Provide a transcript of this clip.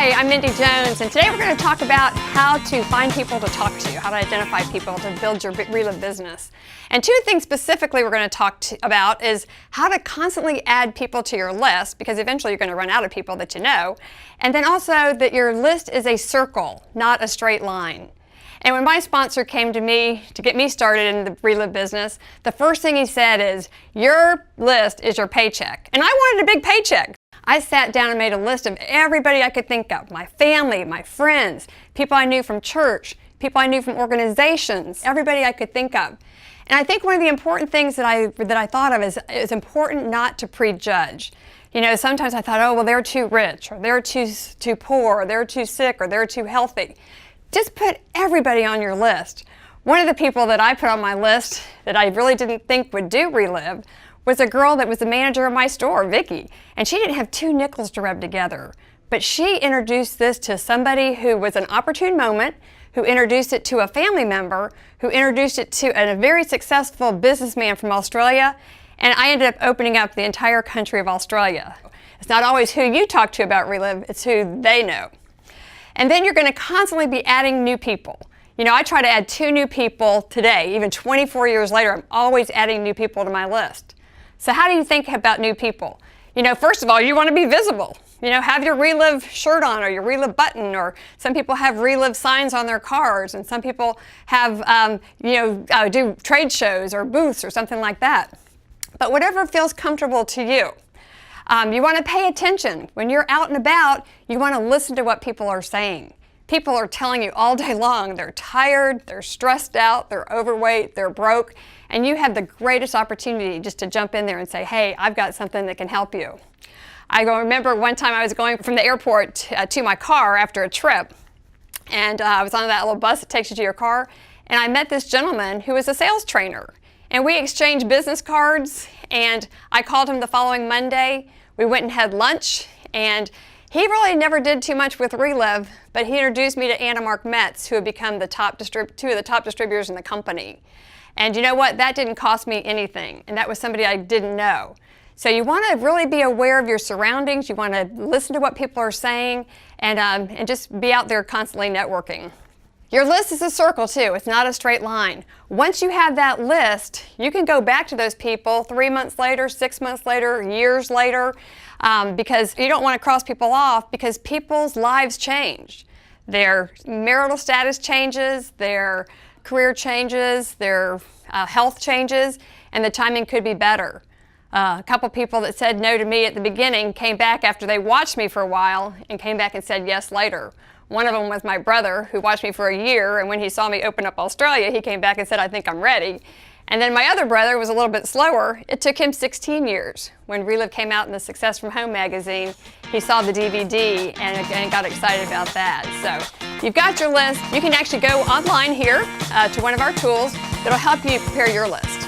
Hi, I'm Mindy Jones, and today we're going to talk about how to find people to talk to, how to identify people to build your Reliv business. And two things specifically we're going to talk about is how to constantly add people to your list, because eventually you're going to run out of people that you know, and then also that your list is a circle, not a straight line. And when my sponsor came to me to get me started in the Reliv business, the first thing he said is, your list is your paycheck. And I wanted a big paycheck. I sat down and made a list of everybody I could think of, my family, my friends, people I knew from church, people I knew from organizations, everybody I could think of. And I think one of the important things that I thought of is it's important not to prejudge. You know, sometimes I thought, oh, well, they're too rich, or they're too poor, or they're too sick, or they're too healthy. Just put everybody on your list. One of the people that I put on my list that I really didn't think would do Reliv was a girl that was the manager of my store, Vicki, and she didn't have two nickels to rub together. But she introduced this to somebody who was an opportune moment, who introduced it to a family member, who introduced it to a very successful businessman from Australia, and I ended up opening up the entire country of Australia. It's not always who you talk to about Reliv, it's who they know. And then you're going to constantly be adding new people. You know, I try to add 2 new people today, even 24 years later, I'm always adding new people to my list. So how do you think about new people? You know, first of all, you want to be visible. You know, have your Reliv shirt on or your Reliv button, or some people have Reliv signs on their cars, and some people have, do trade shows or booths or something like that. But whatever feels comfortable to you. You want to pay attention. When you're out and about, you want to listen to what people are saying. People are telling you all day long they're tired, they're stressed out, they're overweight, they're broke, and you have the greatest opportunity just to jump in there and say, hey, I've got something that can help you. I remember one time I was going from the airport to my car after a trip, and I was on that little bus that takes you to your car, and I met this gentleman who was a sales trainer. And we exchanged business cards, and I called him the following Monday. We went and had lunch, and he really never did too much with Reliv, but he introduced me to Anna Mark Metz, who had become two of the top distributors in the company. And you know what? That didn't cost me anything, and that was somebody I didn't know. So you want to really be aware of your surroundings. You want to listen to what people are saying, and just be out there constantly networking. Your list is a circle too. It's not a straight line. Once you have that list, you can go back to those people 3 months later, 6 months later, years later, because you don't want to cross people off, because people's lives change. Their marital status changes, their career changes, their health changes, and the timing could be better. A couple people that said no to me at the beginning came back after they watched me for a while and came back and said yes later. One of them was my brother, who watched me for a year, and when he saw me open up Australia, he came back and said, I think I'm ready. And then my other brother was a little bit slower. It took him 16 years. When Reliv came out in the Success from Home magazine, he saw the DVD and got excited about that. So you've got your list. You can actually go online here to one of our tools that'll help you prepare your list.